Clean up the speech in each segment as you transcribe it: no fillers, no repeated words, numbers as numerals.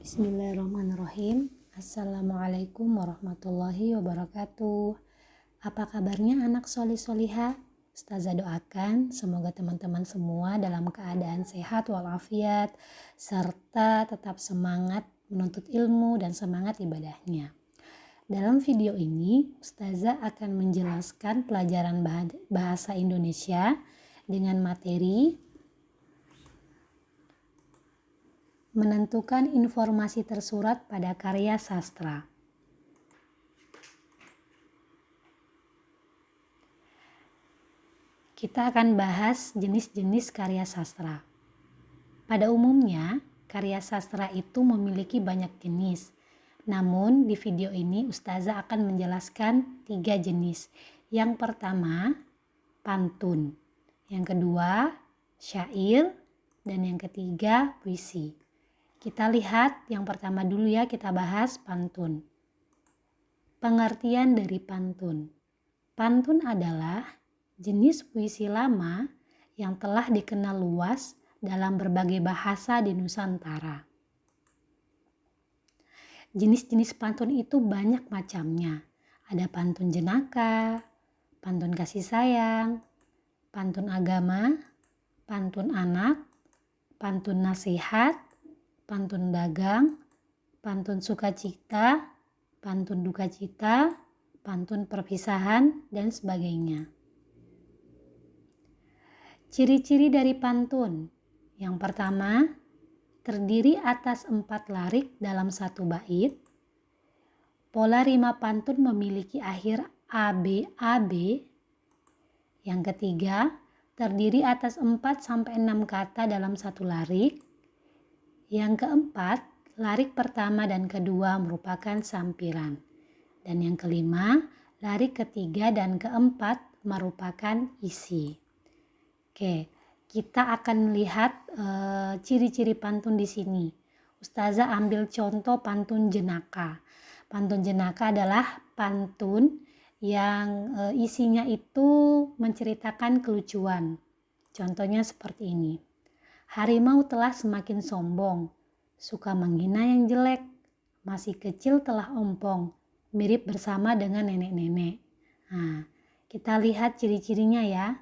Bismillahirrahmanirrahim. Assalamualaikum warahmatullahi wabarakatuh. Apa kabarnya anak solih-solihah? Ustazah doakan semoga teman-teman semua dalam keadaan sehat walafiat serta tetap semangat menuntut ilmu dan semangat ibadahnya. Dalam video ini, Ustazah akan menjelaskan pelajaran bahasa Indonesia dengan materi menentukan informasi tersurat pada karya sastra. Kita akan bahas jenis-jenis karya sastra. Pada umumnya, karya sastra itu memiliki banyak jenis. Namun, di video ini Ustazah akan menjelaskan 3 jenis. Yang pertama, pantun. Yang kedua, syair. Dan yang ketiga, puisi. Kita lihat yang pertama dulu ya, kita bahas pantun. Pengertian dari pantun. Pantun adalah jenis puisi lama yang telah dikenal luas dalam berbagai bahasa di Nusantara. Jenis-jenis pantun itu banyak macamnya. Ada pantun jenaka, pantun kasih sayang, pantun agama, pantun anak, pantun nasihat, pantun dagang, pantun sukacita, pantun duka cita, pantun perpisahan, dan sebagainya. Ciri-ciri dari pantun. Yang pertama, terdiri atas 4 larik dalam satu bait. Pola rima pantun memiliki akhir ABAB. Yang ketiga, terdiri atas 4-6 kata dalam satu larik. Yang keempat, larik pertama dan kedua merupakan sampiran. Dan yang kelima, larik ketiga dan keempat merupakan isi. Oke, kita akan lihat ciri-ciri pantun di sini. Ustazah ambil contoh pantun jenaka. Pantun jenaka adalah pantun yang isinya itu menceritakan kelucuan. Contohnya seperti ini. Harimau telah semakin sombong, suka menghina yang jelek, masih kecil telah ompong, mirip bersama dengan nenek-nenek. Nah, kita lihat ciri-cirinya ya.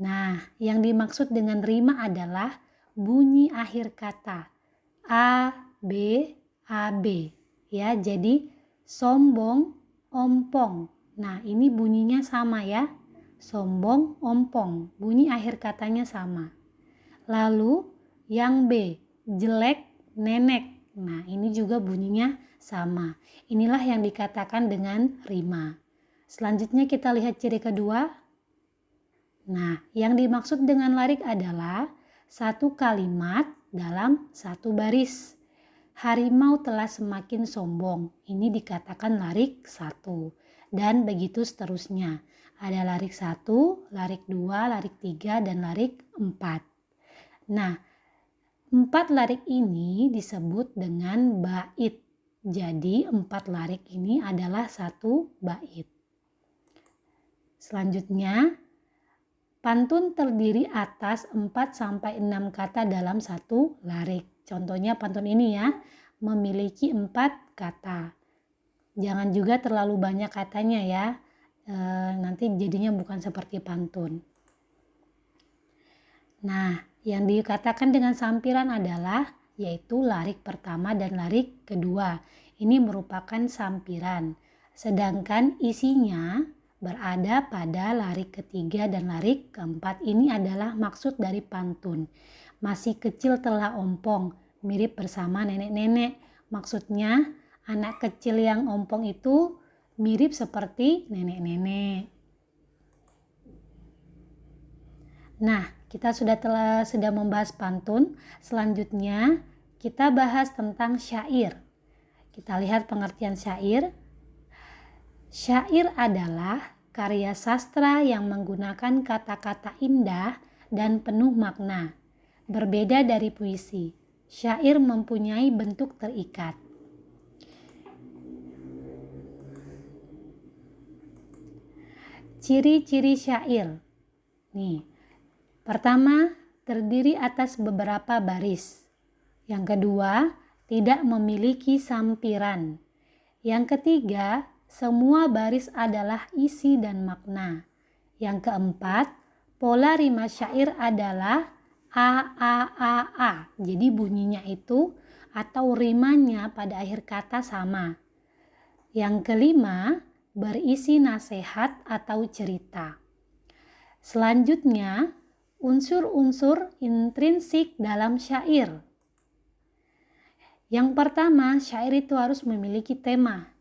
Nah, yang dimaksud dengan rima adalah bunyi akhir kata A, B, A, B. Ya, jadi sombong, ompong. Nah, ini bunyinya sama ya. Sombong, ompong, bunyi akhir katanya sama. Lalu yang B, jelek, nenek. Nah, ini juga bunyinya sama. Inilah yang dikatakan dengan rima. Selanjutnya kita lihat ciri kedua. Nah, yang dimaksud dengan larik adalah satu kalimat dalam satu baris. Harimau telah semakin sombong. Ini dikatakan larik 1. Dan begitu seterusnya. Ada larik 1, larik 2, larik 3, dan larik 4. Nah, 4 larik ini disebut dengan bait. Jadi 4 larik ini adalah satu bait. Selanjutnya, pantun terdiri atas 4-6 kata dalam satu larik. Contohnya pantun ini ya, memiliki 4 kata. Jangan juga terlalu banyak katanya ya. Nanti jadinya bukan seperti pantun. Nah, yang dikatakan dengan sampiran adalah yaitu larik pertama dan larik kedua. Ini merupakan sampiran. Sedangkan isinya berada pada larik ketiga dan larik keempat. Ini adalah maksud dari pantun. Masih kecil telah ompong, mirip bersama nenek-nenek. Maksudnya anak kecil yang ompong itu mirip seperti nenek-nenek. Nah, kita sudah membahas pantun. Selanjutnya kita bahas tentang syair. Kita lihat pengertian syair. Syair adalah karya sastra yang menggunakan kata-kata indah dan penuh makna. Berbeda dari puisi, syair mempunyai bentuk terikat. Ciri-ciri syair. Nih, pertama, terdiri atas beberapa baris. Yang kedua, tidak memiliki sampiran. Yang ketiga, semua baris adalah isi dan makna. Yang keempat, pola rima syair adalah a a a a. Jadi bunyinya itu atau rimanya pada akhir kata sama. Yang kelima, berisi nasihat atau cerita. Selanjutnya, unsur-unsur intrinsik dalam syair. Yang pertama, syair itu harus memiliki tema.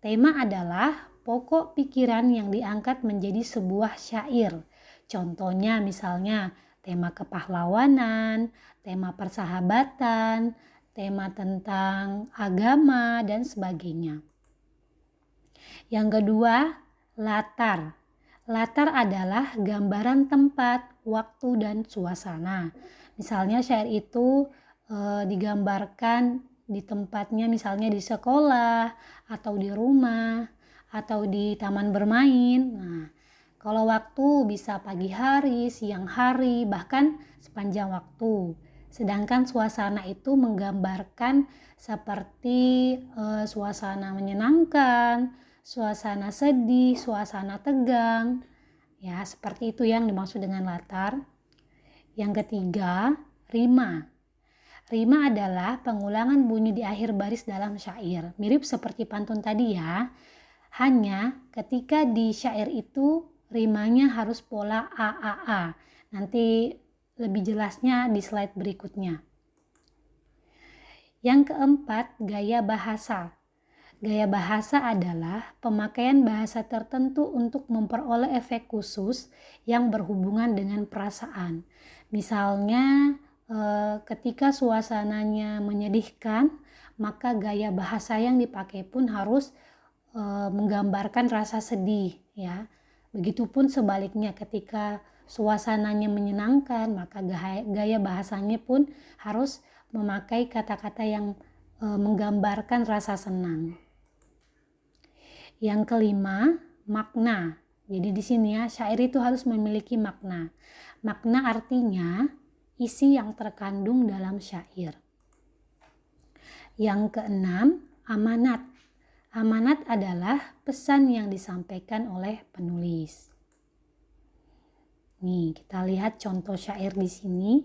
Tema adalah pokok pikiran yang diangkat menjadi sebuah syair. Contohnya misalnya tema kepahlawanan, tema persahabatan, tema tentang agama, dan sebagainya. Yang kedua, latar. Latar adalah gambaran tempat, waktu, dan suasana. Misalnya syair itu digambarkan di tempatnya, misalnya di sekolah, atau di rumah, atau di taman bermain. Nah, kalau waktu bisa pagi hari, siang hari, bahkan sepanjang waktu. Sedangkan suasana itu menggambarkan seperti suasana menyenangkan, suasana sedih, suasana tegang. Ya, seperti itu yang dimaksud dengan latar. Yang ketiga, rima. Rima adalah pengulangan bunyi di akhir baris dalam syair. Mirip seperti pantun tadi ya. Hanya ketika di syair itu rimanya harus pola a. Nanti lebih jelasnya di slide berikutnya. Yang keempat, gaya bahasa. Gaya bahasa adalah pemakaian bahasa tertentu untuk memperoleh efek khusus yang berhubungan dengan perasaan. Misalnya ketika suasananya menyedihkan, maka gaya bahasa yang dipakai pun harus menggambarkan rasa sedih ya. Begitupun sebaliknya, ketika suasananya menyenangkan, maka gaya bahasanya pun harus memakai kata-kata yang menggambarkan rasa senang. Yang kelima, makna. Jadi di sini ya, syair itu harus memiliki makna. Makna artinya isi yang terkandung dalam syair. Yang keenam, amanat. Amanat adalah pesan yang disampaikan oleh penulis. Nih, kita lihat contoh syair di sini.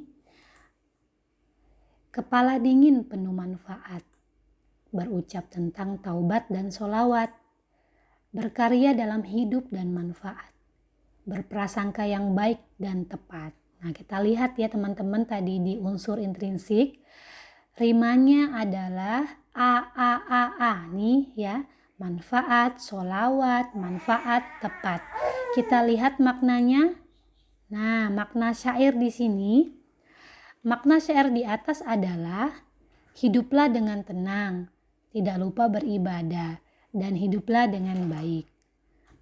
Kepala dingin penuh manfaat, berucap tentang taubat dan sholawat, berkarya dalam hidup dan manfaat, berprasangka yang baik dan tepat. Nah, kita lihat ya teman-teman tadi di unsur intrinsik, rimanya adalah a nih ya, manfaat, sholawat, manfaat, tepat. Kita lihat maknanya. Nah, makna syair di sini, makna syair di atas adalah hiduplah dengan tenang, tidak lupa beribadah, dan hiduplah dengan baik.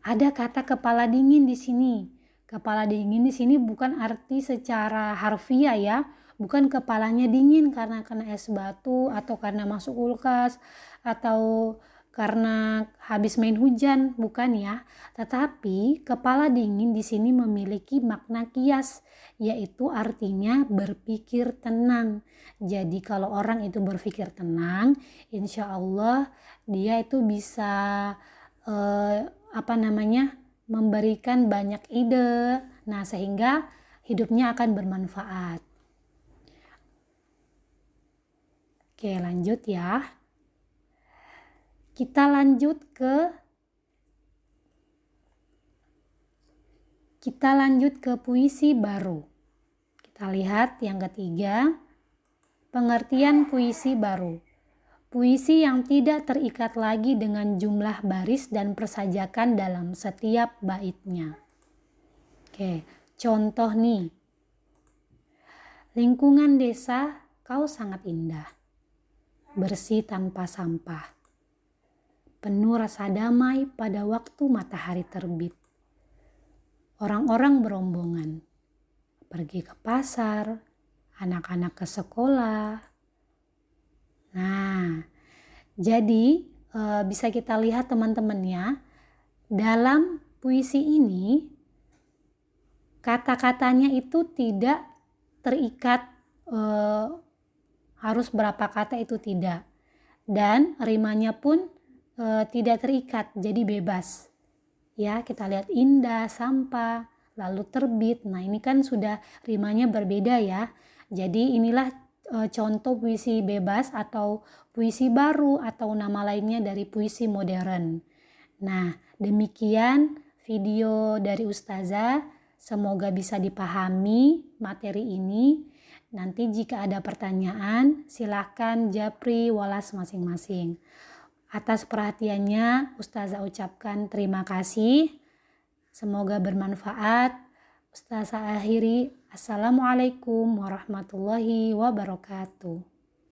Ada kata kepala dingin di sini. Kepala dingin di sini bukan arti secara harfiah ya, bukan kepalanya dingin karena kena es batu atau karena masuk kulkas atau karena habis main hujan, bukan ya. Tetapi kepala dingin di sini memiliki makna kias, yaitu artinya berpikir tenang. Jadi kalau orang itu berpikir tenang, insya Allah dia itu bisa memberikan banyak ide. Nah, sehingga hidupnya akan bermanfaat. Oke, lanjut ya. Kita lanjut ke puisi baru. Kita lihat yang ketiga, pengertian puisi baru. Puisi yang tidak terikat lagi dengan jumlah baris dan persajakan dalam setiap baitnya. Oke, contoh nih. Lingkungan desa kau sangat indah, bersih tanpa sampah, penuh rasa damai pada waktu matahari terbit. Orang-orang berombongan, pergi ke pasar, anak-anak ke sekolah. Nah, jadi bisa kita lihat teman-teman ya, dalam puisi ini kata-katanya itu tidak terikat harus berapa kata itu tidak. Dan rimanya pun tidak terikat, jadi bebas. Ya, kita lihat indah, sampah, lalu terbit. Nah, ini kan sudah rimanya berbeda ya. Jadi inilah contoh puisi bebas atau puisi baru atau nama lainnya dari puisi modern. Nah, demikian video dari Ustazah. Semoga bisa dipahami materi ini. Nanti jika ada pertanyaan, silakan japri walas masing-masing. Atas perhatiannya, Ustazah ucapkan terima kasih. Semoga bermanfaat. Ustazah akhiri. Assalamualaikum warahmatullahi wabarakatuh.